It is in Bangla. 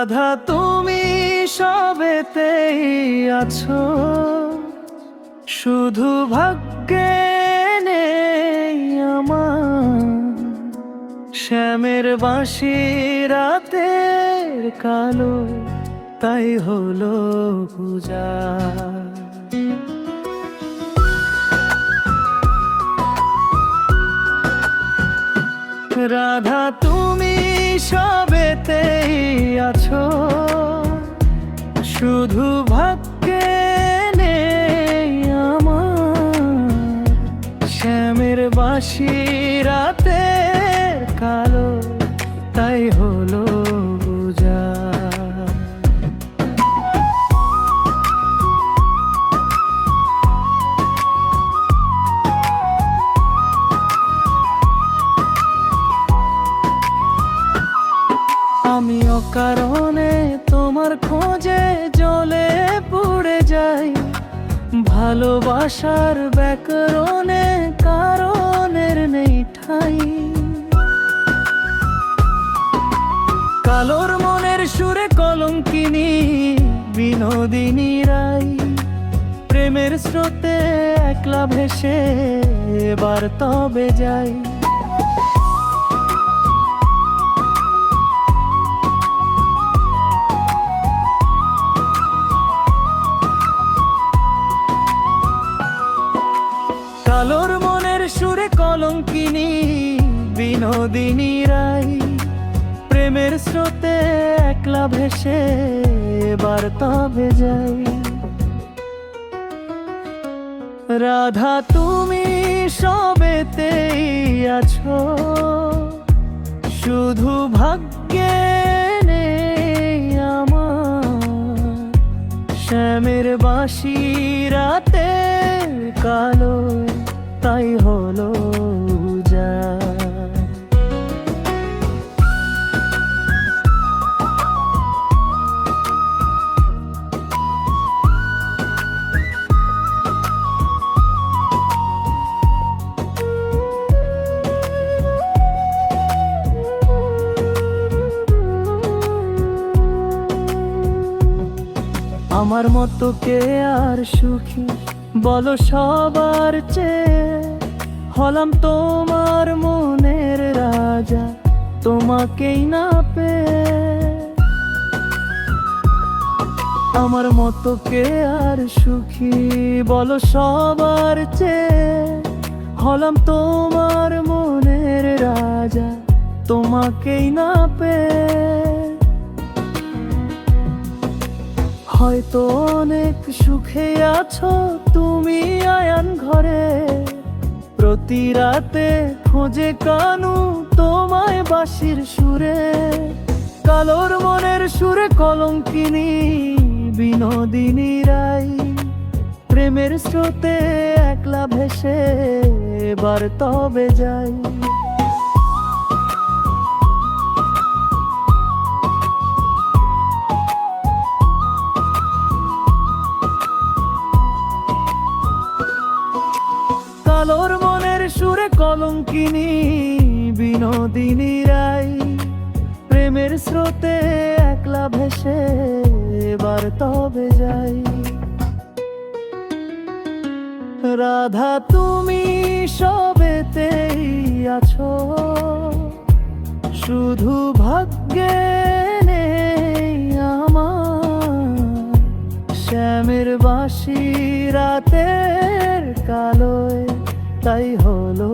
রাধা তুমি সবেতেই আছো, শুধু ভাগ্যে নেই আমার। শ্যামের বাঁশি রাতের কালো, তাই হলো পূজা। রাধা তুমি সবেতেই আছো, শুধু ভাগ্যে নেই আমার। শ্যামের বাঁশি রাতের কালো, তাই হলো পূজা। আমি অকারণে তোমার খোঁজে জ্বলে পুড়ে যাই, ভালোবাসার ব্যাকরণে কারণের নেই ঠাই। কালোর মনের সুরে কলঙ্কিনী বিনোদিনী রাই, প্রেমের স্রোতে একলা ভেসে এবার তবে যাই। কালোর মনের সুরে কলঙ্কিনী বিনোদিনী রাই, প্রেমের স্রোতে একলা ভেসে এবার তবে যাই। রাধা তুমি সবেতেই আছো, শুধু ভাগ্যে নেই আমার। শ্যামের বাঁশি রাতের কালো, তাই হলো পূজা। আমার মতো কে আর সুখী বলো সবার চেয়ে, হলাম তোমার মনের রাজা তোমাকেই না পেয়ে। আমার মতো কে আর সুখী বলো সবার চেয়ে, হলাম তোমার মনের রাজা তোমাকেই না পেয়ে। হয়তো অনেক সুখে আছো তুমি আয়ান ঘরে, প্রতি রাতে খোঁজে কানু তোমায় বাঁশির সুরে। কালোর মনের সুরে কলঙ্কিনী বিনোদিনী রাই, প্রেমের স্রোতে একলা ভেসে এবার তবে যাই। কালোর মনের সুরে কলঙ্কিনী বিনোদিনী রাই, প্রেমের স্রোতে একলা ভেসে এবার তবে যাই। রাধা তুমি সবেতেই আছো, শুধু ভাগ্যে নেই আমার। শ্যামের বাঁশি রাতের কালোয়, তাই হলো